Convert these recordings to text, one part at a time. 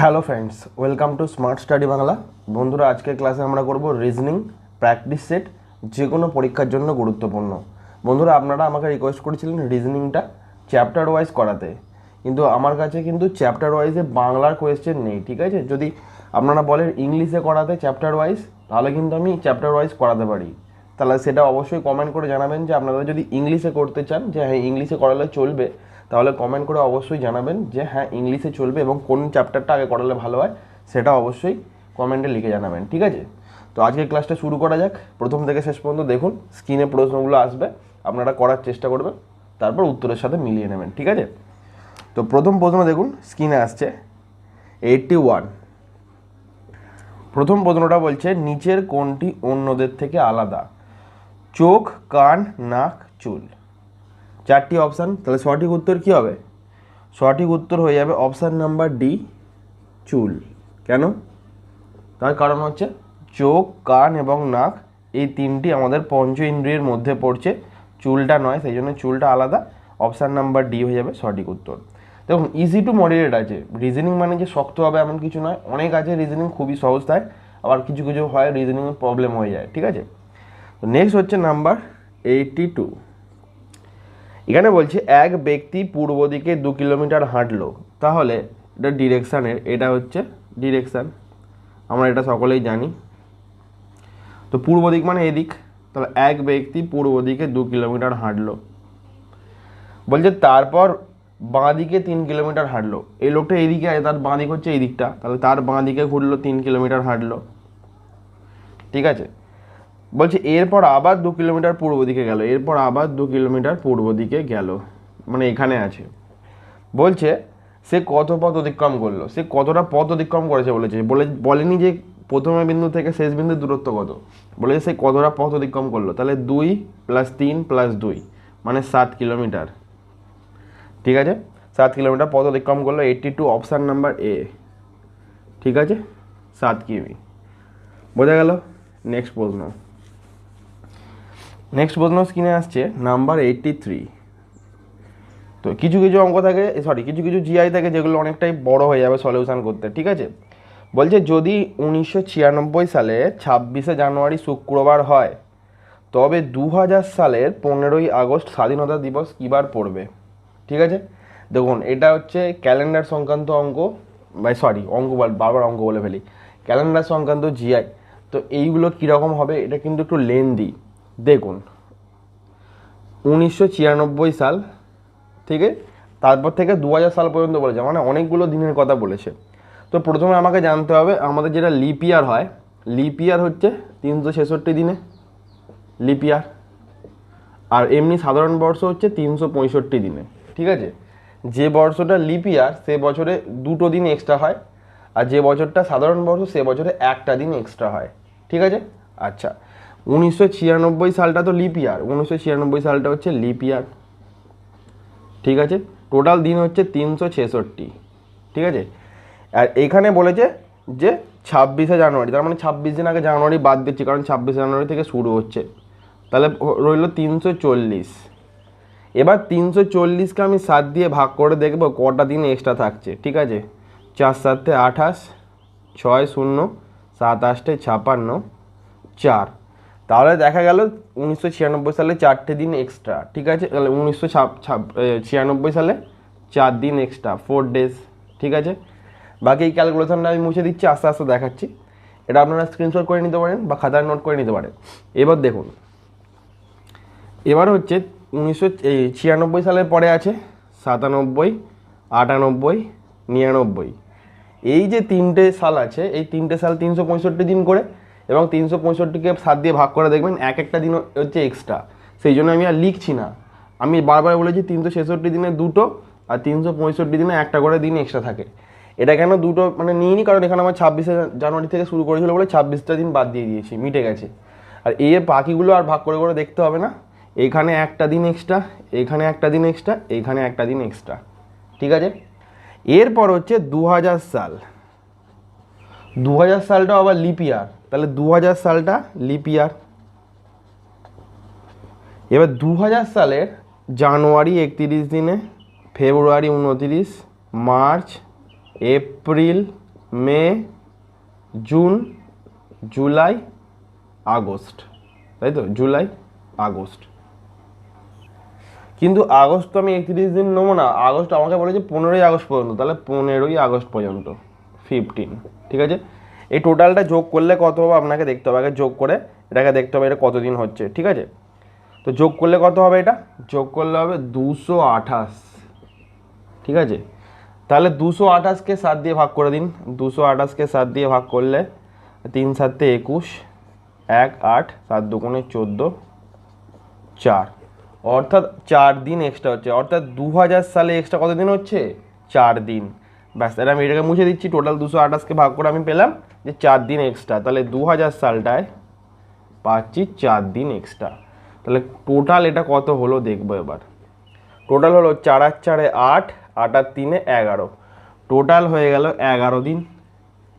Hello friends, welcome to smart study Bangla. বন্ধুরা, আজকের ক্লাসে আমরা করব রিজনিং প্র্যাকটিস সেট, যে কোনো পরীক্ষার জন্য গুরুত্বপূর্ণ। বন্ধুরা, আপনারা আমাকে রিকোয়েস্ট করেছিলেন রিজনিংটা চ্যাপ্টার ওয়াইজ করাতে, কিন্তু আমার কাছে কিন্তু চ্যাপ্টার ওয়াইজে বাংলার কোয়েশ্চেন নেই। ঠিক আছে, যদি আপনারা বলেন ইংলিশে করাতে চ্যাপ্টার ওয়াইজ, তাহলে কিন্তু আমি চ্যাপ্টার ওয়াইজ করাতে পারি। তাহলে সেটা অবশ্যই কমেন্ট করে জানাবেন যে আপনারা যদি ইংলিশে করতে চান, যে হ্যাঁ ইংলিশে করালে চলবে, তাহলে কমেন্ট করে অবশ্যই জানাবেন যে হ্যাঁ ইংলিশে চলবে এবং কোন চ্যাপ্টারটা আগে করালে ভালো হয় সেটা অবশ্যই কমেন্টে লিখে জানাবেন। ঠিক আছে, তো আজকের ক্লাসটা শুরু করা যাক। প্রথম থেকে শেষ পর্যন্ত দেখুন, স্ক্রিনে প্রশ্নগুলো আসবে, আপনারা করার চেষ্টা করবেন, তারপর উত্তরের সাথে মিলিয়ে নেবেন। ঠিক আছে, তো প্রথম প্রশ্ন দেখুন, স্ক্রিনে আসছে 81। প্রথম প্রশ্নটা বলছে নিচের কোনটি অন্যদের থেকে আলাদা? চোখ, কান, নাক, চুল। চারটি অপশান, তাহলে সঠিক উত্তর কী হবে? সঠিক উত্তর হয়ে যাবে অপশান নাম্বার ডি, চুল। কেন? তার কারণ হচ্ছে চোখ, কান এবং নাক এই তিনটি আমাদের পঞ্চ ইন্দ্রিয়ের মধ্যে পড়ছে, চুলটা নয়, সেই জন্য চুলটা আলাদা। অপশান নাম্বার ডি হয়ে যাবে সঠিক উত্তর। দেখুন, ইজি টু মডারেট আছে রিজনিং, মানে যে শক্ত হবে এমন কিছু নয়। অনেক আছে রিজনিং খুবই সহজ থাকে, আবার কিছু কিছু হয় রিজনিংয়ে প্রবলেম হয়ে যায়। ঠিক আছে, তো নেক্সট হচ্ছে নাম্বার 82। এখানে বলছে এক ব্যক্তি পূর্ব দিকে 2 কিলোমিটার হাঁটলো, তাহলে এটা ডিরেকশানের, এটা হচ্ছে ডিরেকশান, আমরা এটা সকলেই জানি। তো পূর্ব দিক মানে এদিক, তাহলে এক ব্যক্তি পূর্ব দিকে 2 কিলোমিটার হাঁটলো। বলছে তারপর বাঁ দিকে 3 কিলোমিটার হাঁটলো। এই লোকটা এইদিকে আছে, তার বাঁ দিক হচ্ছে এই দিকটা, তাহলে তার বাঁ দিকে ঘুরলো, 3 কিলোমিটার হাঁটলো। ঠিক আছে, বলছে এরপর আবার 2 কিলোমিটার পূর্ব দিকে গেল, এরপর আবার 2 কিলোমিটার পূর্ব দিকে গেল, মানে এখানে আছে। বলছে সে কত পথ অতিক্রম করলো, সে কতটা পথ অতিক্রম করেছে বলেনি যে প্রথমে বিন্দু থেকে শেষ বিন্দুর দূরত্ব কত, বলেছে সে কতটা পথ অতিক্রম করলো। তাহলে 2 + 3 + 2 মানে 7 কিলোমিটার। ঠিক আছে, 7 কিলোমিটার পথ অতিক্রম করলো। 82 অপশান নাম্বার এ। ঠিক আছে, 7 কিমি। বোঝা গেল? নেক্সট প্রশ্ন স্ক্রিনে আসছে নাম্বার 83। তো কিছু কিছু অঙ্ক থাকে, কিছু কিছু জিআই থাকে যেগুলো অনেকটাই বড় হয়ে যাবে সলিউশন করতে। ঠিক আছে, বলছে যদি 1996 সালে 26শে জানুয়ারি শুক্রবার হয়, তবে 2000 সালের 15ই আগস্ট স্বাধীনতা দিবস কী বার পড়বে? ঠিক আছে, দেখুন এটা হচ্ছে ক্যালেন্ডার সংক্রান্ত অঙ্ক, বারবার অঙ্ক বলে ফেলি, ক্যালেন্ডার সংক্রান্ত জিআই। তো এইগুলো কীরকম হবে এটা কিন্তু একটু লেন্দি। দেখুন 1996 সাল থেকে তারপর থেকে 2000 সাল পর্যন্ত বলেছে, মানে অনেকগুলো দিনের কথা বলেছে। তো প্রথমে আমাকে জানতে হবে আমাদের যেটা লিপ ইয়ার হয়, লিপ ইয়ার হচ্ছে 366 দিনে লিপ ইয়ার, আর এমনি সাধারণ বর্ষ হচ্ছে 365 দিনে। ঠিক আছে, যে বর্ষটা লিপ ইয়ার সে বছরে 2টো দিন এক্সট্রা হয়, আর যে বছরটা সাধারণ বর্ষ সে বছরে 1টা দিন এক্সট্রা হয়। ঠিক আছে, আচ্ছা 1996 সালটা তো লিপ ইয়ার, 1996 সালটা হচ্ছে লিপ ইয়ার। ঠিক আছে, টোটাল দিন হচ্ছে 366। ঠিক আছে, আর এখানে বলেছে যে 26শে জানুয়ারি, তার মানে 26 দিন আগে জানুয়ারি বাদ দিচ্ছি, কারণ 26শে জানুয়ারি থেকে শুরু হচ্ছে, তাহলে রইল 340। এবার 340কে আমি 7 দিয়ে ভাগ করে দেখব কটা দিন এক্সট্রা থাকছে। ঠিক আছে, 4 × 7 = 28, 6 0 7 8 56, 4। তাহলে দেখা গেল 1996 সালে 4টে দিন এক্সট্রা। ঠিক আছে, তাহলে 1996 সালে 4 দিন এক্সট্রা, 4 ডেজ। ঠিক আছে, বাকি এই ক্যালকুলেশনটা আমি মুছে দিচ্ছি, আস্তে আস্তে দেখাচ্ছি, এটা আপনারা স্ক্রিনশট করে নিতে পারেন বা খাতায় নোট করে নিতে পারেন। এবার দেখুন, এবার হচ্ছে 1996 সালের পরে আছে 97, 98, 99। এই যে 3টে সাল আছে, এই 3টে সাল 365 দিন করে, এবং 365কে 7 দিয়ে ভাগ করে দেখবেন একটা দিন হচ্ছে এক্সট্রা। সেই জন্য আমি আর লিখছি না, আমি বারবার বলেছি 366 দিনে 2টো আর 365 দিনে 1টা করে দিন এক্সট্রা থাকে। এটা কেন 2টো মানে নিইনি, কারণ এখানে আমার 26শে জানুয়ারি থেকে শুরু করেছিল বলে 26টা দিন বাদ দিয়ে দিয়েছি, মিটে গেছে। আর এই বাকিগুলো আর ভাগ করে করে দেখতে হবে না, এইখানে 1টা দিন এক্সট্রা, এইখানে 1টা দিন এক্সট্রা, এইখানে 1টা দিন এক্সট্রা। ঠিক আছে, এরপর হচ্ছে 2000 সাল। 2000 সালটা আবার লিপ ইয়ার, তাহলে 2000 সালটা লিপ ইয়ার। এবার 2000 সালের জানুয়ারি 31 দিনে, ফেব্রুয়ারি 29, মার্চ, এপ্রিল, মে, জুন, জুলাই, আগস্ট, তাই তো, জুলাই, আগস্ট। কিন্তু আগস্ট তো আমি 31 দিন নেবো না, আগস্ট আমাকে বলেছে 15ই আগস্ট পর্যন্ত, তাহলে 15ই আগস্ট পর্যন্ত 15, ঠিক আছে। এই টোটালটা যোগ করলে কত হবে আপনাকে দেখতে হবে, আগে যোগ করে এটাকে দেখতে হবে এটা কতদিন হচ্ছে, ঠিক আছে। তো যোগ করলে কত হবে, এটা যোগ করলে হবে 228, ঠিক আছে। তাহলে 228কে 7 দিয়ে ভাগ করে দিন, 228কে 7 দিয়ে ভাগ করলে 3 7 21, 1 8, 7 2 14, 4, অর্থাৎ 4 দিন এক্সট্রা হচ্ছে, অর্থাৎ 2000 সালে এক্সট্রা কত দিন হচ্ছে, 4 দিন। ব্যাস, এটা আমি এটাকে মুছে দিচ্ছি, টোটাল 228কে ভাগ করে আমি পেলাম যে 4 দিন এক্সট্রা, তাহলে 2000 সালটায় পাচ্ছি 4 দিন এক্সট্রা। তাহলে টোটাল এটা কত হলো দেখবো এবার। টোটাল হলো 4 আর 4 8, 8 আর 3 11, টোটাল হয়ে গেল 11 দিন।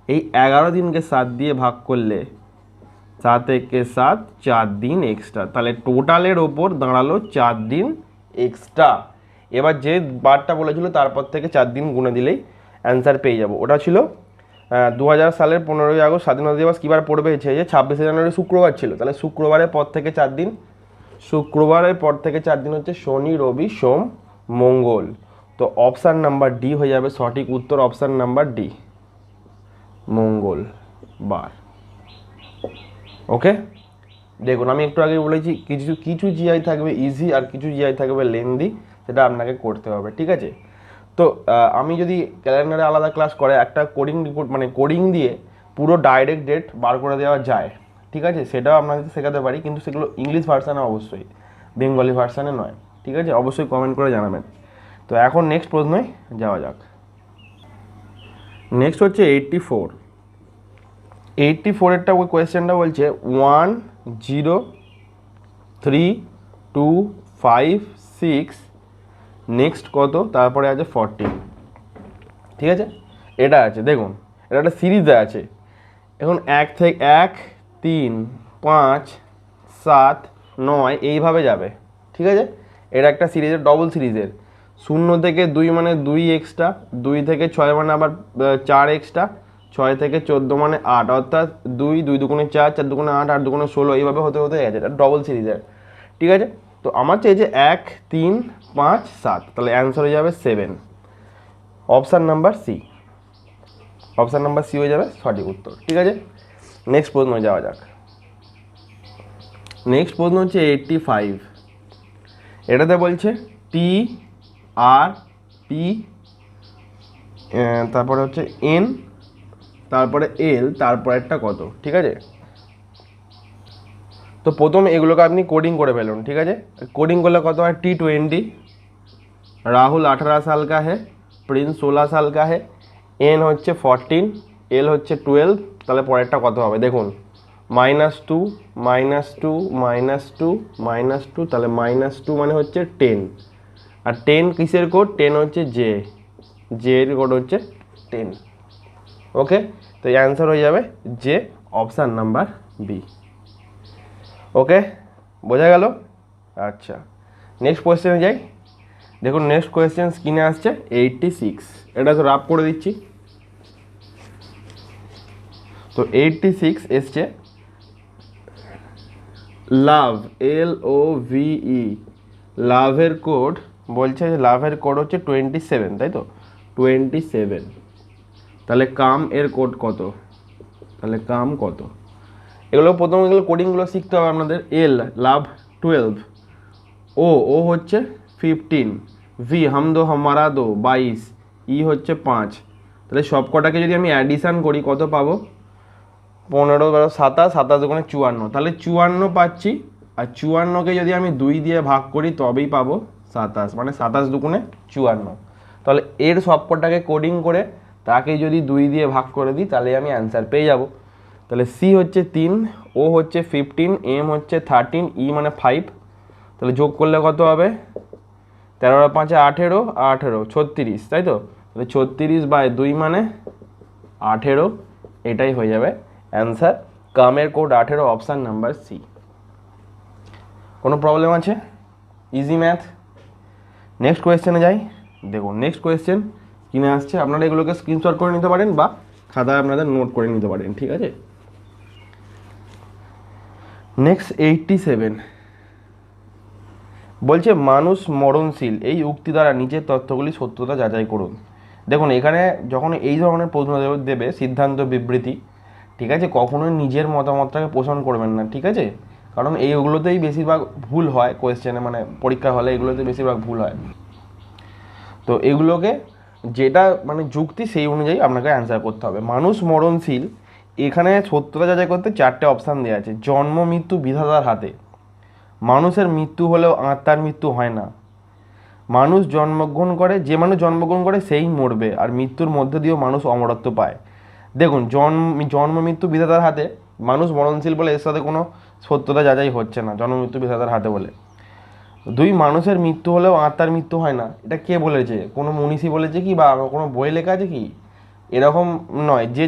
এই 11 দিনকে 7 দিয়ে ভাগ করলে 7 একে 7, 4 দিন এক্সট্রা, তাহলে টোটালের ওপর দাঁড়ালো 4 দিন এক্সট্রা। এবার যে বারটা বলেছিল তারপর থেকে 4 দিন গুনে দিলেই অ্যান্সার পেয়ে যাব। ওটা ছিল 2000 সালের 15ই আগস্ট স্বাধীনতা দিবস কী বার পড়বে, যে 26শে জানুয়ারি শুক্রবার ছিল, তাহলে শুক্রবারের পর থেকে 4 দিন, শুক্রবারের পর থেকে 4 দিন হচ্ছে শনি, রবি, সোম, মঙ্গল। তো অপশান নাম্বার ডি হয়ে যাবে সঠিক উত্তর, অপশান নাম্বার ডি, মঙ্গলবার। ওকে, দেখুন আমি একটু আগে বলেছি কিছু কিছু জিআই থাকবে ইজি আর কিছু জিআই থাকবে লেন্দি, সেটা আপনাকে করতে হবে, ঠিক আছে। তো আমি যদি ক্যালেন্ডারে আলাদা ক্লাস করে একটা কোডিং রিপোর্ট মানে কোডিং দিয়ে পুরো ডাইরেক্ট ডেট বার করে দেওয়া যায়, ঠিক আছে, সেটাও আপনাদের শেখাতে পারি, কিন্তু সেগুলো ইংলিশ ভার্সানে অবশ্যই, বেঙ্গলি ভার্সানে নয়, ঠিক আছে। অবশ্যই কমেন্ট করে জানাবেন। তো এখন নেক্সট প্রশ্নে যাওয়া যাক। নেক্সট হচ্ছে 84, 84-এরটা ওই কোয়েশ্চেনটা বলছে 1 0 3 2 5 6, নেক্সট কত, তারপরে আছে 14, ঠিক আছে। এটা আছে দেখুন, এটা একটা সিরিজে আছে। এখন 1 থেকে 1 3 5 7 9 এইভাবে যাবে, ঠিক আছে। এটা একটা সিরিজের ডবল সিরিজের, 0 থেকে 2 মানে 2 এক্সট্রা, 2 থেকে 6 মানে আবার 4 এক্সট্রা, 6 থেকে 14 মানে 8, অর্থাৎ 2 2 দুগুণে 4, 4 দুগুণে 8, 8 দুগুণে 16, এইভাবে হতে হতে গেছে, এটা ডবল সিরিজের, ঠিক আছে। তো আমার চাই যে 1 3 5 7, তাহলে অ্যান্সার হয়ে যাবে 7, option number C, option number C হয়ে যাবে সঠিক উত্তর, ঠিক আছে। নেক্সট প্রশ্ন যাওয়া যাক। নেক্সট প্রশ্ন হচ্ছে 85, এটাতে বলছে টি আর পি, তারপরে হচ্ছে এন, তারপরে এল, তারপরে একটা কত, ঠিক আছে। তো প্রথমে এগুলোকে আপনি কোডিং করে ফেলুন, ঠিক আছে। কোডিং করলে কত হয়, T20, রাহুল 18 সাল কা হে, প্রিন্স 16 সাল কা হে, এন হচ্ছে 14, এল হচ্ছে 12, তাহলে পরেরটা কত হবে দেখুন, -2 -2 -2 -2, তাহলে -2 মানে হচ্ছে 10, আর 10 কিসের কোড, 10 হচ্ছে জে, জে এর কোড হচ্ছে 10, ওকে। তো এই অ্যান্সার হয়ে যাবে যে অপশান নাম্বার বি, ওকে, বোঝা গেল। আচ্ছা, নেক্সট কোয়েশ্চেনে যাই। দেখুন নেক্সট কোয়েশ্চেন স্ক্রিনে আসছে 86, এটা তো রাফ করে দিচ্ছি। তো 86 এসছে লাভ, LOVE, লাভের কোড বলছে যে লাভের কোড হচ্ছে 27, তাই তো, 27, তাহলে কাম এর কোড কত, তাহলে কাম কত, এগুলো প্রথম এগুলো কোডিংগুলো শিখতে হবে আপনাদের। এল লাভ 12, ও হচ্ছে 15, ভি হাম দো হামারা দো 22, ই হচ্ছে 5, তাহলে সব কটাকে যদি আমি অ্যাডিশান করি কত পাবো, 15 12 27, 27 দুগুণে 54, তাহলে 54 পাচ্ছি, আর 54কে যদি আমি 2 দিয়ে ভাগ করি তবেই পাবো 27, মানে 27 দুগুণে 54, তাহলে এর সব কটাকে কোডিং করে তাকে যদি 2 দিয়ে ভাগ করে দিই তাহলে আমি অ্যান্সার পেয়ে যাব। তাহলে সি হচ্ছে 3, ও হচ্ছে 15, এম হচ্ছে 13, ই মানে 5, তাহলে যোগ করলে কত হবে, 13 আর 5 18, 18 36, তাই তো, তাহলে 36/2 মানে 18, এটাই হয়ে যাবে অ্যান্সার, কামের কোড 18, অপশান নাম্বার সি। কোনো প্রবলেম আছে, ইজি ম্যাথ। নেক্সট কোয়েশ্চেনে যাই। দেখুন নেক্সট কোয়েশ্চেন কিনে আসছে, আপনারা এগুলোকে স্ক্রিনশট করে নিতে পারেন বা খাতায় আপনাদের নোট করে নিতে পারেন, ঠিক আছে। নেক্সট 87 বলছে মানুষ মরণশীল, এই উক্তি দ্বারা নিচের তথ্যগুলি সত্যতা যাচাই করুন। দেখুন এখানে যখন এই ধরনের প্রশ্ন দেবে সিদ্ধান্ত বিবৃতি, ঠিক আছে, কখনোই নিজের মতামতটাকে পোষণ করবেন না, ঠিক আছে, কারণ এইগুলোতেই বেশিরভাগ ভুল হয় কোয়েশ্চেনে, মানে পরীক্ষা হলে এগুলোতে বেশিরভাগ ভুল হয়। তো এগুলোকে যেটা মানে যুক্তি সেই অনুযায়ী আপনাকে অ্যান্সার করতে হবে। মানুষ মরণশীল, এখানে সত্যতা যাচাই করতে 4টে অপশান দেওয়া আছে। জন্ম মৃত্যু বিধাতার হাতে, মানুষের মৃত্যু হলেও আত্মার মৃত্যু হয় না, মানুষ জন্মগ্রহণ করে, যে মানুষ জন্মগ্রহণ করে সেই মরবে, আর মৃত্যুর মধ্যে দিয়েও মানুষ অমরত্ব পায়। দেখুন জন্ম মৃত্যু বিধাতার হাতে, মানুষ মরণশীল বলে এর সাথে কোনো সত্যতা যাচাই হচ্ছে না, জন্ম মৃত্যু বিধাতার হাতে বলে। 2 মানুষের মৃত্যু হলেও আত্মার মৃত্যু হয় না, এটা কে বলেছে? কোনো মনীষী বলেছে কি, বা কোনো বই লেখা আছে কি? এরকম নয়, যে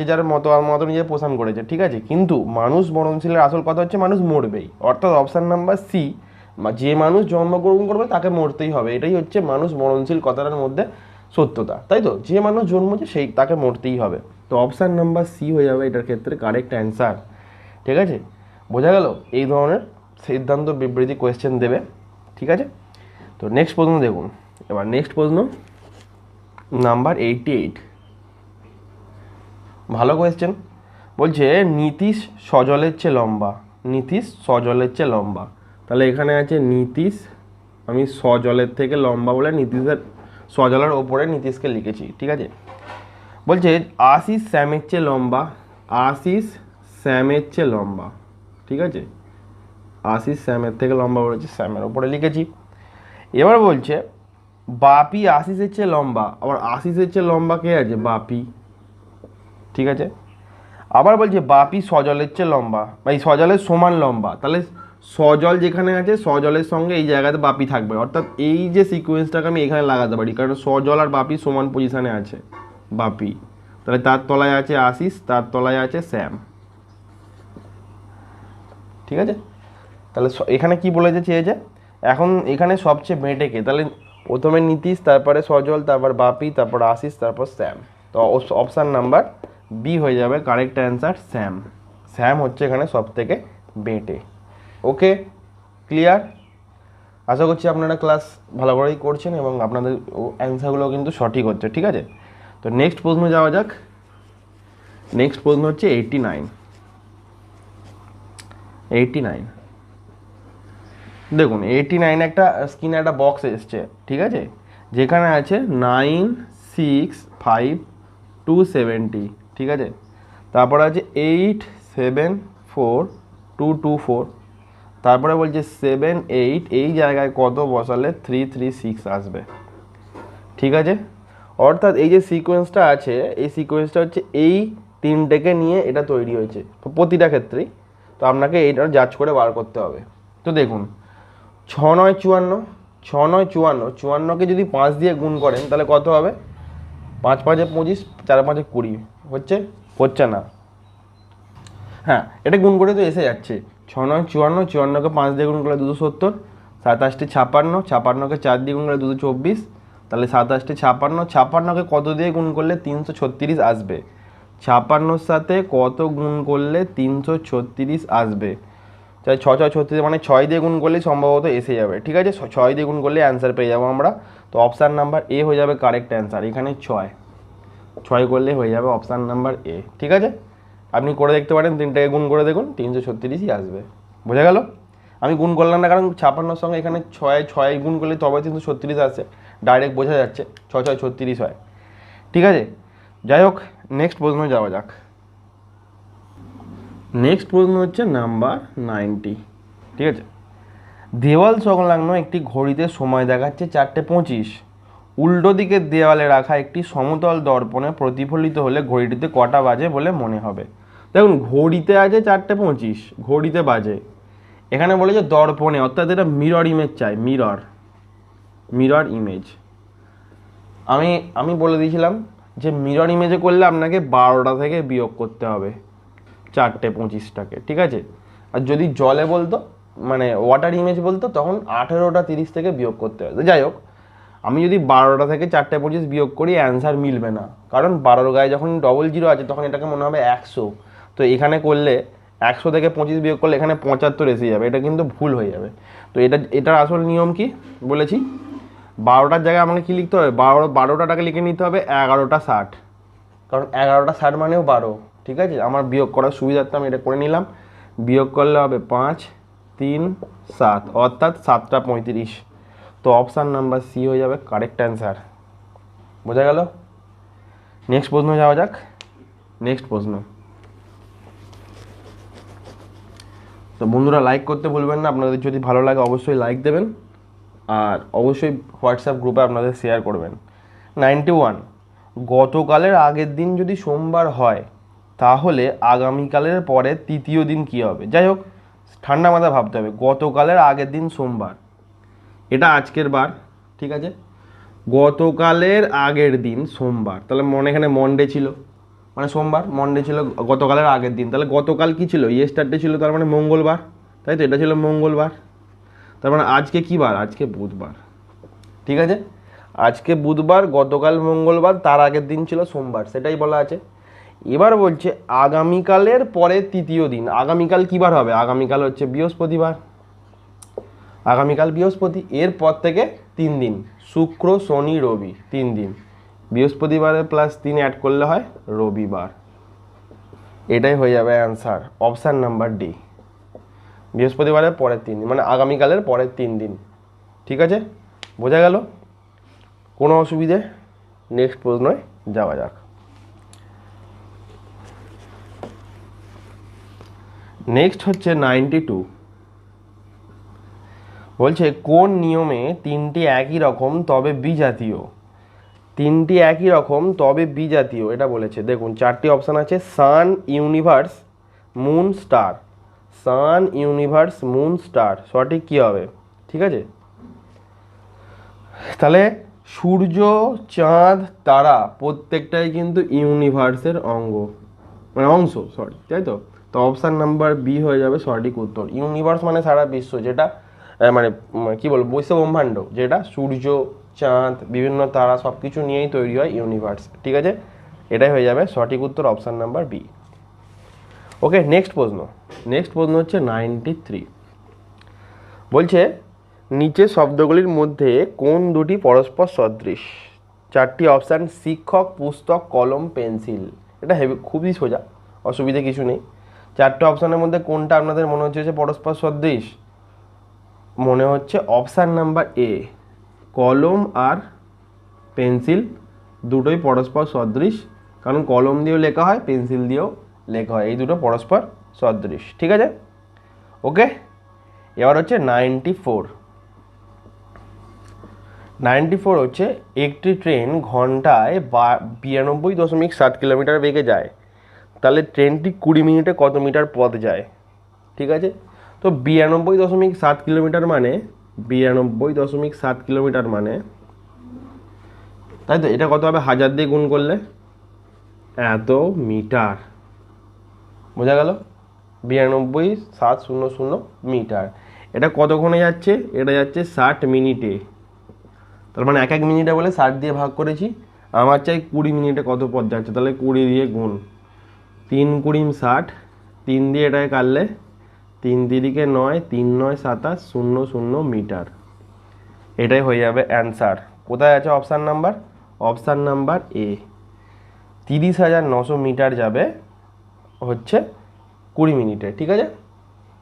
যার মতো নিজে পোষণ করেছে, ঠিক আছে। কিন্তু মানুষ মরণশীলের আসল কথা হচ্ছে মানুষ মরবেই, অর্থাৎ অপশান নাম্বার সি, যে মানুষ জন্মগ্রহণ করবে তাকে মরতেই হবে, এটাই হচ্ছে মানুষ মরণশীল কথাটার মধ্যে সত্যতা, তাই তো? যে মানুষ জন্মছে সেই তাকে মরতেই হবে, তো অপশান নাম্বার সি হয়ে যাবে এটার ক্ষেত্রে কারেক্ট অ্যান্সার, ঠিক আছে। বোঝা গেল? এই ধরনের সিদ্ধান্ত বিবৃতি কোয়েশ্চেন দেবে, ঠিক আছে। তো নেক্সট প্রশ্ন দেখুন, এবার নেক্সট প্রশ্ন নাম্বার 88, ভালো কোয়েশ্চেন। বলছে নীতিশ সজলের চেয়ে লম্বা, নীতিশ সজলের চেয়ে লম্বা, তাহলে এখানে আছে নীতিশ, আমি সজলের থেকে লম্বা বলে নীতিশের সজলের ওপরে নীতিশকে লিখেছি, ঠিক আছে। বলছে আশিস শ্যামের চেয়ে লম্বা, আশিস শ্যামের চেয়ে লম্বা, ঠিক আছে, আশিস শ্যামের থেকে লম্বা বলেছে, শ্যামের ওপরে লিখেছি। এবার বলছে বাপি আশিসের চেয়ে লম্বা, আবার আশিসের চেয়ে লম্বা কে আছে? বাপি, ঠিক আছে। আবার বলছে বাপি সজলের চেয়ে লম্বা, বা এই সজলের সমান লম্বা, তাহলে সজল যেখানে আছে সজলের সঙ্গে এই জায়গাতে বাপি থাকবে, অর্থাৎ এই যে সিকোয়েন্সটাকে আমি এখানে লাগাতে পারি, কারণ সজল আর বাপি সমান পজিশানে আছে, বাপি, তাহলে তার তলায় আছে আশিস, তার তলায় আছে শ্যাম, ঠিক আছে। তাহলে এখানে কি বলেছে চেয়েছে, এখন এখানে সবচেয়ে বেঁটে কে, তাহলে প্রথমে নীতিশ, তারপরে সজল, তারপর বাপি, তারপর আশিস, তারপর শ্যাম, তো অপশান নাম্বার বি হয়ে যাবে কারেক্ট অ্যান্সার, শ্যাম। শ্যাম হচ্ছে এখানে সব থেকে বেঁটে। ওকে, ক্লিয়ার? আশা করছি আপনারা ক্লাস ভালো করেই করছেন এবং আপনাদের অ্যান্সারগুলো কিন্তু সঠিক হচ্ছে, ঠিক আছে। তো নেক্সট প্রশ্ন যাওয়া যাক। নেক্সট প্রশ্ন হচ্ছে 89। দেখুন 89 একটা স্ক্রিনে একটা বক্স এসছে, ঠিক আছে, যেখানে আছে 965 270, ঠিক আছে, তারপরে আছে 874224, তারপরে বলছে 78, এই জায়গায় কত বসালে 336 আসবে, ঠিক আছে। অর্থাৎ এই যে সিকোয়েন্সটা আছে, এই সিকোয়েন্সটা হচ্ছে এই তিনটেকে নিয়ে এটা তৈরি হয়েছে প্রতিটা ক্ষেত্রেই, তো আপনাকে এইটা জাজ করে বার করতে হবে। তো দেখুন 6 9 54, 6 9 54, 54কে যদি 5 দিয়ে গুণ করেন তাহলে কত হবে? 5 5 25, 4 5 20, হচ্ছে না, হ্যাঁ এটা গুণ করে তো এসে যাচ্ছে, 6 9 54, 54কে 5 দিয়ে গুণ করলে 270, 27 56, 56কে 4 দিয়ে গুণ করলে 224, তাহলে 27 56, 56কে কত দিয়ে গুণ করলে 336 আসবে? 56 সাথে কত গুণ করলে 336 আসবে? 6 6 36, মানে 6 দিয়ে গুণ করলেই সম্ভবত এসে যাবে, ঠিক আছে, 6 দিয়ে গুণ করলে অ্যান্সার পেয়ে যাবো আমরা, তো অপশান নাম্বার এ হয়ে যাবে কারেক্ট অ্যান্সার। এখানে 6 করলে হয়ে যাবে অপশান নাম্বার এ, ঠিক আছে। আপনি করে দেখতে পারেন, 3টাকে গুণ করে দেখুন, 336ই আসবে। বোঝা গেল? আমি গুণ করলাম না, কারণ 56 সঙ্গে এখানে 6 গুণ করলে তবে 336 আসে, ডাইরেক্ট বোঝা যাচ্ছে 6 6 36 হয়, ঠিক আছে। যাই হোক, নেক্সট প্রশ্ন যাওয়া যাক। নেক্সট প্রশ্ন হচ্ছে নাম্বার 90, ঠিক আছে। দেওয়াল সংলগ্ন একটি ঘড়িতে সময় দেখাচ্ছে 4:25, উল্টো দিকের দেওয়ালে রাখা একটি সমতল দর্পণে প্রতিফলিত হলে ঘড়িটিতে কটা বাজে বলে মনে হবে? দেখুন ঘড়িতে আছে 4:25, ঘড়িতে বাজে, এখানে বলেছে দর্পণে, অর্থাৎ এটা মিরর ইমেজ চাই, মিরর ইমেজ। আমি বলে দিয়েছিলাম যে মিরর ইমেজে করলে আপনাকে 12টা থেকে বিয়োগ করতে হবে 4:25টাকে, ঠিক আছে। আর যদি জলে বলতো, মানে ওয়াটার ইমেজ বলতো, তখন 18টা 30 থেকে বিয়োগ করতে হবে। যাই হোক, আমি যদি 12টা থেকে 4:25 বিয়োগ করি অ্যান্সার মিলবে না, কারণ 12-র গায়ে যখন ডবল জিরো আছে তখন এটাকে মনে হবে 100। তো এখানে করলে 100 থেকে 25 বিয়োগ করলে এখানে 75 এসে যাবে, এটা কিন্তু ভুল হয়ে যাবে। তো এটার আসল নিয়ম কি বলেছি, 12টার জায়গায় আমাকে কী লিখতে হবে, 12টাকে লিখে নিতে হবে 11টা 60, কারণ 11টা 60 মানেও 12। ঠিক আছে, আমার বিয়োগ করার সুবিধার্থে আমি এটা করে নিলাম। বিয়োগ করলে হবে 5, 3, 7, অর্থাৎ 7টা 35। তো অপশান নাম্বার সি হয়ে যাবে কারেক্ট অ্যান্সার। বোঝা গেল? নেক্সট প্রশ্ন যাওয়া যাক। নেক্সট প্রশ্ন। তো বন্ধুরা লাইক করতে ভুলবেন না, আপনাদের যদি ভালো লাগে অবশ্যই লাইক দেবেন, আর অবশ্যই হোয়াটসঅ্যাপ গ্রুপে আপনাদের শেয়ার করবেন। 91, গতকালের আগের দিন যদি সোমবার হয় তাহলে আগামীকালের পরে তৃতীয় দিন কী হবে? যাই হোক, ঠান্ডা মাথায় ভাবতে হবে। গতকালের আগের দিন সোমবার, এটা আজকের বার, ঠিক আছে? গতকালের আগের দিন সোমবার, তাহলে এখানে মনডে ছিল, মানে সোমবার, মনডে ছিল গতকালের আগের দিন, তাহলে গতকাল কি ছিল? ইয়েস্টারডে ছিল, তার মানে মঙ্গলবার, তাই তো? এটা ছিল মঙ্গলবার, তার মানে আজকে কী বার? আজকে বুধবার। ঠিক আছে, আজকে বুধবার, গতকাল মঙ্গলবার, তার আগের দিন ছিল সোমবার, সেটাই বলা আছে। এবার বলছে আগামীকালের পরে তৃতীয় দিন। আগামীকাল কী বার হবে? আগামীকাল হচ্ছে বৃহস্পতিবার, আগামীকাল বৃহস্পতি। এরপর থেকে 3 দিন, শুক্র, শনি, রবি, 3 দিন। বৃহস্পতিবারে +3 অ্যাড করলে হয় রবিবার। এটাই হয়ে যাবে অ্যান্সার, অপশান নাম্বার ডি। বৃহস্পতিবারের পরের 3 দিন, মানে আগামীকালের পরের 3 দিন। ঠিক আছে, বোঝা গেল? কোনো অসুবিধে? নেক্সট প্রশ্নয় যাওয়া যাক। নেক্সট হচ্ছে 92, বলছে কোন নিয়মে 3টি একই রকম তবে বিজাতীয়? 3টি একই রকম তবে বিজাতীয়, এটা বলেছে। দেখুন 4টি অপশান আছে, সান, ইউনিভার্স, মুন, স্টার। সান, ইউনিভার্স, মুন, স্টার, সঠিক কী হবে? ঠিক আছে, তাহলে সূর্য, চাঁদ, তারা প্রত্যেকটাই কিন্তু ইউনিভার্সের অংশ, সরি, তাই তো? তো অপশান নাম্বার বি হয়ে যাবে সঠিক উত্তর। ইউনিভার্স মানে সারা বিশ্ব, যেটা মানে কী বলবো, বিশ্বব্রহ্মাণ্ড, যেটা সূর্য, চাঁদ, বিভিন্ন তারা সব কিছু নিয়েই তৈরি হয় ইউনিভার্স। ঠিক আছে, এটাই হয়ে যাবে সঠিক উত্তর, অপশান নাম্বার বি। ওকে, নেক্সট প্রশ্ন। নেক্সট প্রশ্ন হচ্ছে 93, বলছে নিচে শব্দগুলির মধ্যে কোন দুটি পরস্পর সদৃশ? 4টি অপশান, শিক্ষক, পুস্তক, কলম, পেন্সিল। এটা খুবই সোজা, অসুবিধে কিছু নেই। 4টে অপশানের মধ্যে কোনটা আপনাদের মনে হচ্ছে যে পরস্পর সদৃশ? মনে হচ্ছে অপশান নাম্বার এ, কলম আর পেন্সিল দুটোই পরস্পর সদৃশ, কারণ কলম দিয়েও লেখা হয়, পেন্সিল দিয়েও লেখা হয়, এই দুটো পরস্পর সদৃশ। ঠিক আছে, ওকে। এবার হচ্ছে 94। 94 হচ্ছে একটি ট্রেন ঘন্টায় 92.7 কিলোমিটার বেগে যায়, তাহলে ট্রেনটি 20 মিনিটে কত মিটার পথ যায়? ঠিক আছে, তো 92.7 কিলোমিটার মানে 92.7 কিলোমিটার মানে, তাই তো? এটা কত হবে? 1000 দিয়ে গুণ করলে এত মিটার। বোঝা গেল? 92,700 মিটার। এটা কতক্ষণে যাচ্ছে? এটা যাচ্ছে 60 মিনিটে। তার মানে 1 মিনিটে বলে 60 দিয়ে ভাগ করেছি, আমার চাই 20 মিনিটে কত পথ যাচ্ছে, তাহলে 20 দিয়ে গুণ, 3 20 60, 3 দিয়ে এটাকে কাটলে 3 3 9, 3 9 27, 0 0 মিটার। এটাই হয়ে যাবে অ্যান্সার। কোথায় আছে option number? Option number A. 30,900 metre যাবে হচ্ছে 20 মিনিটে। ঠিক আছে,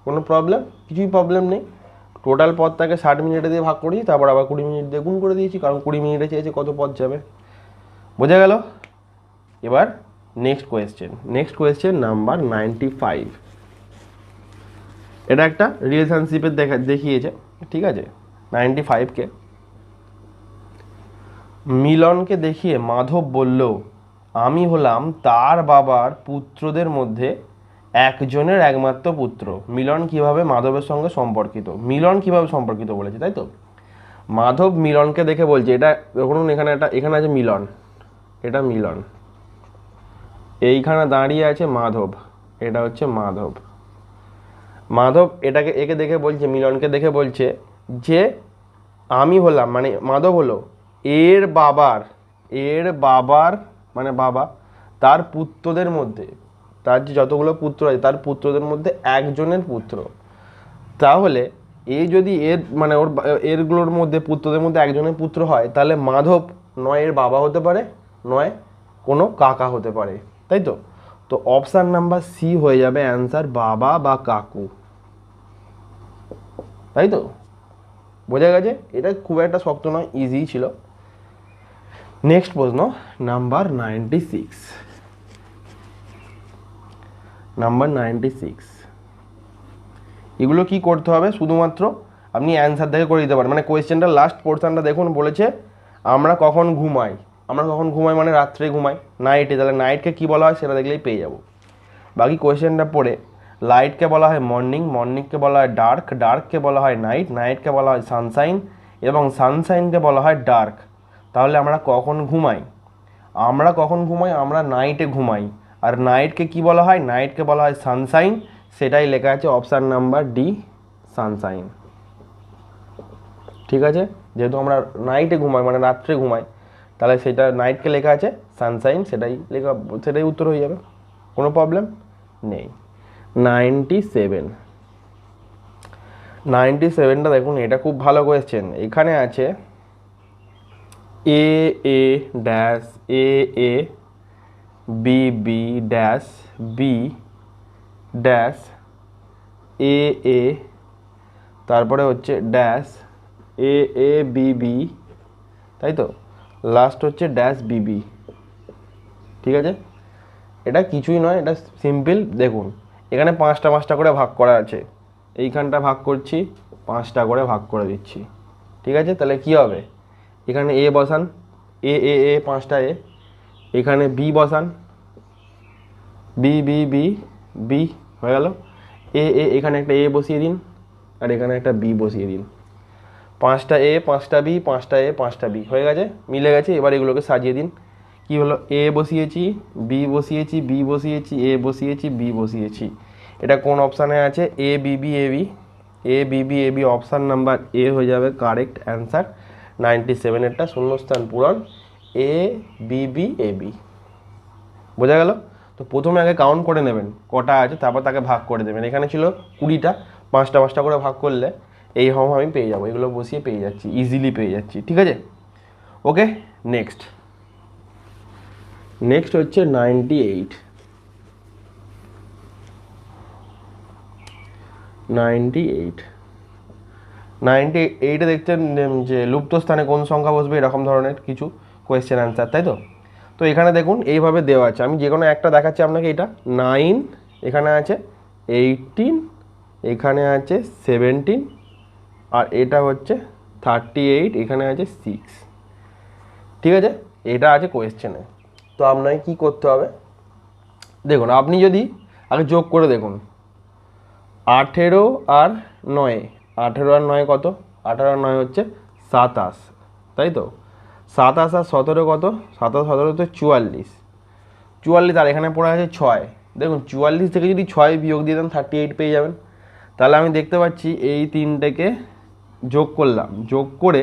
কোনো প্রবলেম? কিছুই প্রবলেম নেই। টোটাল পথটাকে 60 মিনিটে দিয়ে ভাগ করেছি, তারপর আবার 20 মিনিট দিয়ে গুণ করে দিয়েছি, কারণ 20 মিনিটে চেয়েছে কত পথ যাবে। বোঝা গেল? এবার next question. Next question number 95। এটা একটা রিলেশনশিপের দেখিয়েছে। ঠিক আছে, 95কে মিলনকে দেখিয়ে মাধব বলল, আমি হলাম তার বাবার পুত্রদের মধ্যে একজনের একমাত্র পুত্র। মিলন কিভাবে মাধবের সঙ্গে সম্পর্কিত? মিলন কিভাবে সম্পর্কিত বলেছে, তাই তো? মাধব মিলনকে দেখে বলছে, এটা দেখুন এখানে আছে মিলন, এটা মিলন, এইখানে দাঁড়িয়ে আছে মাধব, এটা হচ্ছে মাধব। মাধব একে দেখে বলছে, মিলনকে দেখে বলছে যে আমি হলাম, মানে মাধব হলো এর বাবার মানে বাবা তার পুত্রদের মধ্যে, তার যে যতগুলো পুত্র আছে তার পুত্রদের মধ্যে একজনের পুত্র, তাহলে এ যদি এর মানে ওর এরগুলোর মধ্যে পুত্রদের মধ্যে একজনের পুত্র হয়, তাহলে মাধব নয় এর বাবা হতে পারে, নয় কোনো কাকা হতে পারে, তাই তো? তো অপশান নাম্বার সি হয়ে যাবে অ্যান্সার, বাবা বা কাকু, তাই তো? বোঝা গেছে? এটা খুব একটা শক্ত নয়, ইজি ছিল। নেক্সট প্রশ্ন নাম্বার 96। নাম্বার 96, এগুলো কি করতে হবে? শুধুমাত্র আপনি অ্যান্সার দেখে করে দিতে পারেন। মানে কোয়েশ্চেনটা লাস্ট পোর্শনটা দেখুন, বলেছে আমরা কখন ঘুমাই, আমরা কখন ঘুমাই মানে রাত্রে ঘুমাই, নাইটে, তাহলে নাইটকে কি বলা হয় সেটা দেখলেই পেয়ে যাব। বাকি কোয়েশ্চেনটা পড়ে লাইটকে বলা হয় মর্নিং, মর্নিংকে বলা হয় ডার্ক, ডার্ককে বলা হয় নাইট, নাইটকে বলা হয় সানশাইন এবং সানশাইনকে বলা হয় ডার্ক। তাহলে আমরা কখন ঘুমাই? আমরা কখন ঘুমাই? আমরা নাইটে ঘুমাই। আর নাইটকে কি বলা হয়? নাইটকে বলা হয় সানশাইন, সেটাই লেখা আছে অপশান নাম্বার ডি, সানশাইন। ঠিক আছে, যেহেতু আমরা নাইটে ঘুমাই মানে রাত্রে ঘুমাই, তাহলে সেটা নাইটকে লেখা আছে সানশাইন, সেটাই লেখা, সেটাই উত্তর হয়ে যাবে, কোনো প্রবলেম নেই। 97, 97টা দেখুন, এটা খুব ভালো কোয়েশ্চেন। এখানে আছে A A dash A A B B dash B dash A A, তারপরে হচ্ছে dash A A B B, তাই তো? লাস্ট হচ্ছে ড্যাশ বিবি। ঠিক আছে, এটা কিছুই নয়, এটা সিম্পল। দেখুন এখানে 5টা 5টা করে ভাগ করা আছে, এইখানটা ভাগ করছি, 5টা করে ভাগ করে দিচ্ছি। ঠিক আছে, তাহলে কি হবে? এখানে এ বসান, এ এ এ 5টা এ, এখানে বি বসান, বি বি বি বি, হয়ে গেল। এ এ, এখানে একটা এ বসিয়ে দিন আর এখানে একটা বি বসিয়ে দিন। 5টা এ 5টা বি, 5টা এ 5টা বি, হয়ে গেছে, মিলে গেছে। এবার এগুলোকে সাজিয়ে দিন। কি হলো? এ বসিয়েছি, বি বসিয়েছি, বি বসিয়েছি, এ বসিয়েছি, বি বসিয়েছি। এটা কোন অপশানে আছে? A B B A B, A B B A B, option number A হয়ে যাবে কারেক্ট অ্যান্সার। 97এরটা শূন্যস্থান পূরণ A B B A B. বোঝা গেল? তো প্রথমে আগে কাউন্ট করে নেবেন কটা আছে, তারপর তাকে ভাগ করে দেবেন। এখানে ছিল 20টা, 5টা 5টা করে ভাগ করলে এই আমি পেয়ে যাবো, এগুলো বসিয়ে পেয়ে যাচ্ছি, ইজিলি পেয়ে যাচ্ছি। ঠিক আছে, ওকে। নেক্সট নেক্সট হচ্ছে 98, 98, 98-এ দেখছেন যে লুপ্ত স্থানে কোন সংখ্যা বসবে, এরকম ধরনের কিছু কোয়েশ্চেন অ্যান্সার, তাই তো? তো এখানে দেখুন এইভাবে দেওয়া আছে, আমি যে কোনো একটা দেখাচ্ছি আপনাকে। এটা 9, এখানে আছে 18, এখানে আছে 17, আর এটা হচ্ছে 38, এখানে আছে 6। ঠিক আছে, এটা আছে কোয়েশ্চেনে। তো আপনাকে কি করতে হবে? দেখুন আপনি যদি আগে যোগ করে দেখুন, 18 আর 9, 18 আর 9 কত? 18 আর 9 হচ্ছে 27, তাই তো? 27 আর 17 কত? 27 17 হচ্ছে 44, 44 আর এখানে পড়ে আছে 6। দেখুন 44 থেকে যদি 6 বিয়োগ দিয়ে দেন 38 পেয়ে যাবেন। তাহলে আমি দেখতে পাচ্ছি এই তিনটেকে যোগ করলাম, যোগ করে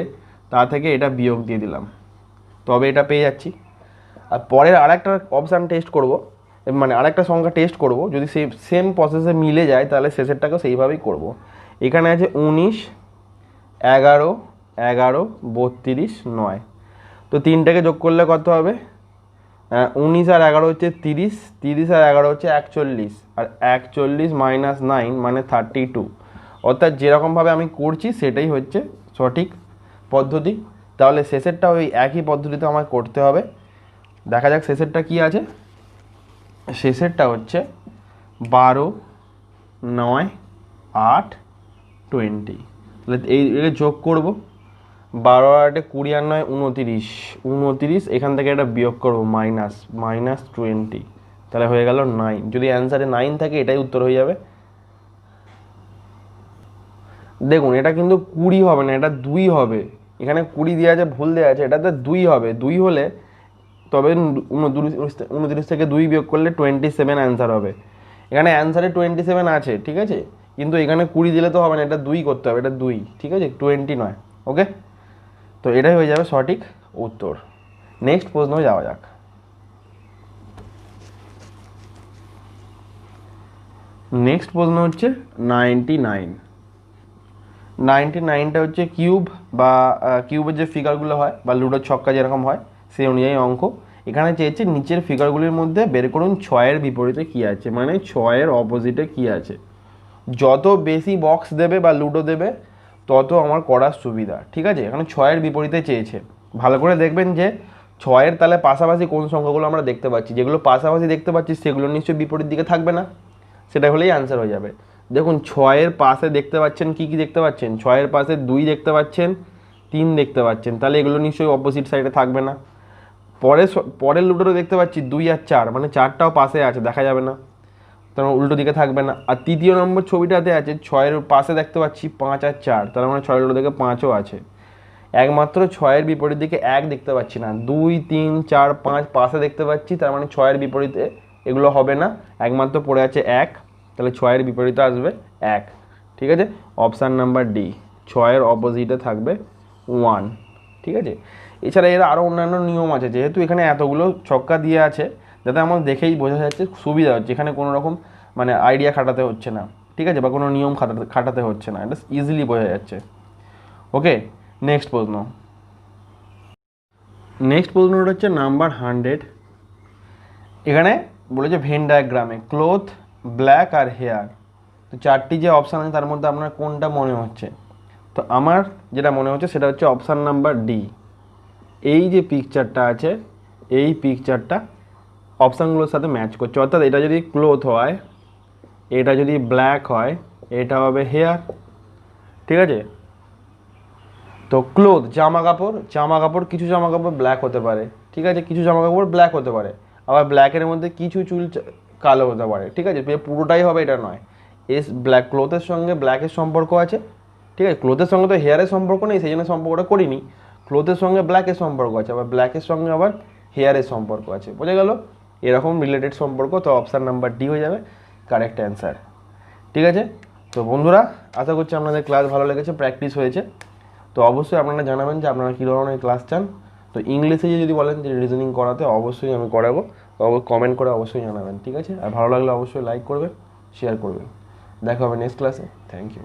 তা থেকে এটা বিয়োগ দিয়ে দিলাম, তবে এটা পেয়ে যাচ্ছি। আর পরের আরেকটা অপশান টেস্ট করব, মানে আরেকটা সংখ্যা টেস্ট করব, যদি সেম প্রসেসে মিলে যায় তাহলে শেষেরটাকেও সেইভাবেই করব। এখানে আছে 19, 11, 11, 32, 9। তো তিনটাকে যোগ করলে কত হবে? 19 আর 11 হচ্ছে 30, 30 আর 11 হচ্ছে 41, আর 41 মাইনাস 9 মানে 32। অর্থাৎ যেরকমভাবে আমি করছি সেটাই হচ্ছে সঠিক পদ্ধতি। তাহলে শেষেরটা ওই একই পদ্ধতিতে আমায় করতে হবে। দেখা যাক শেষেরটা কি আছে। শেষেরটা হচ্ছে 12, 9, 8, 20। তাহলে এই যোগ করব, 12 আর 8 20 আর 9 29, 29, এখান থেকে একটা বিয়োগ করবো মাইনাস 20, তাহলে হয়ে গেল 9। যদি অ্যান্সারে 9 থাকে এটাই উত্তর হয়ে যাবে। দেখুন এটা কিন্তু 20 হবে না, এটা 2 হবে। এখানে 20 দেওয়া আছে, ভুল দেওয়া আছে, এটাতে 2 হবে। 2 হলে তবে 29 থেকে 2 বিয়োগ করলে 27 অ্যান্সার হবে। এখানে অ্যান্সারে 27 আছে, ঠিক আছে, কিন্তু এখানে 20 দিলে তো হবে না, এটা 2 করতে হবে, এটা 2, ঠিক আছে, 20 নয়। ওকে, তো এটাই হয়ে যাবে সঠিক উত্তর। নেক্সট প্রশ্ন যাওয়া যাক। নেক্সট প্রশ্ন হচ্ছে 99। 99টা হচ্ছে কিউব বা কিউবের যে ফিগারগুলো হয় বা লুডোর ছক্কা যেরকম হয় সেই অনুযায়ী অঙ্ক। এখানে চেয়েছে নিচের ফিগারগুলির মধ্যে বের করুন 6-এর বিপরীতে কী আছে, মানে 6-এর অপোজিটে কী আছে। যত বেশি বক্স দেবে বা লুডো দেবে তত আমার করার সুবিধা, ঠিক আছে। এখানে 6-এর বিপরীতে চেয়েছে, ভালো করে দেখবেন যে 6-এর তাহলে পাশাপাশি কোন সংখ্যাগুলো আমরা দেখতে পাচ্ছি, যেগুলো পাশাপাশি দেখতে পাচ্ছি সেগুলো নিশ্চয়ই বিপরীত দিকে থাকবে না, সেটা হলেই অ্যান্সার হয়ে যাবে। দেখুন 6-এর পাশে দেখতে পাচ্ছেন কি কি দেখতে পাচ্ছেন, 6-এর পাশে 2 দেখতে পাচ্ছেন, 3 দেখতে পাচ্ছেন, তাহলে এগুলো নিশ্চয়ই অপোজিট সাইডে থাকবে না। পরের লুডোতে দেখতে পাচ্ছি 2 আর 4, মানে 4টাও পাশে আছে, দেখা যাবে না, তার উল্টো দিকে থাকবে না। আর তৃতীয় নম্বর ছবিটাতে আছে 6-এর পাশে দেখতে পাচ্ছি 5 আর 4, তার মানে 6-এর উল্টো দিকে 5ও আছে। একমাত্র 6-এর বিপরীত দিকে 1 দেখতে পাচ্ছি না, 2, 3, 4, 5 পাশে দেখতে পাচ্ছি, তার মানে 6-এর বিপরীতে এগুলো হবে না, একমাত্র পড়ে আছে 1, তাহলে 6-এর বিপরীতে আসবে 1, ঠিক আছে। অপশান নাম্বার ডি, 6-এর অপোজিটে থাকবে 1, ঠিক আছে। এছাড়া এর আরও অন্যান্য নিয়ম আছে, যেহেতু এখানে এতগুলো ছক্কা দিয়ে আছে যাতে আমার দেখেই বোঝা যাচ্ছে, সুবিধা হচ্ছে, এখানে কোনো রকম মানে আইডিয়া খাটাতে হচ্ছে না, ঠিক আছে, বা কোনো নিয়ম খাটাতে হচ্ছে না, এটা ইজিলি বোঝা যাচ্ছে। ওকে, নেক্সট প্রশ্ন। নেক্সট প্রশ্নটা হচ্ছে নাম্বার 100। এখানে বলেছে ভেন ডায়াগ্রামে ক্লোথ, ব্ল্যাক আর হেয়ার, তো 4টি যে অপশান আছে তার মধ্যে আপনার কোনটা মনে হচ্ছে? তো আমার যেটা মনে হচ্ছে সেটা হচ্ছে অপশান নাম্বার ডি। এই যে পিকচারটা আছে এই পিকচারটা অপশানগুলোর সাথে ম্যাচ করছে, অর্থাৎ এটা যদি ক্লোথ হয়, এটা যদি ব্ল্যাক হয়, এটা হবে হেয়ার, ঠিক আছে। তো ক্লোথ জামা কাপড়, কিছু জামা কাপড় ব্ল্যাক হতে পারে, ঠিক আছে, কিছু জামা কাপড় ব্ল্যাক হতে পারে, আবার ব্ল্যাকের মধ্যে কিছু চুল কালো হতে পারে, ঠিক আছে, পুরোটাই হবে এটা নয়। ব্ল্যাক ক্লোথের সঙ্গে ব্ল্যাকের সম্পর্ক আছে, ঠিক আছে, ক্লোথের সঙ্গে তো হেয়ারের সম্পর্ক নেই, সেই জন্য সম্পর্কটা করিনি। ক্লোথের সঙ্গে ব্ল্যাকের সম্পর্ক আছে, আবার ব্ল্যাকের সঙ্গে আবার হেয়ারের সম্পর্ক আছে, বোঝা গেল, এরকম রিলেটেড সম্পর্ক। তো অপশান নাম্বার ডি হয়ে যাবে কারেক্ট অ্যান্সার, ঠিক আছে। তো বন্ধুরা, আশা করছি আপনাদের ক্লাস ভালো লেগেছে, প্র্যাকটিস হয়েছে। তো অবশ্যই আপনারা জানাবেন যে আপনারা কী ধরনের ক্লাস চান। তো ইংলিশে যদি বলেন যে রিজনিং করাতে, অবশ্যই আমি করাবো, তো কমেন্ট করে অবশ্যই জানাবেন, ঠিক আছে। আর ভালো লাগলে অবশ্যই লাইক করবেন, শেয়ার করবেন। দেখা হবে নেক্সট ক্লাসে। Thank you.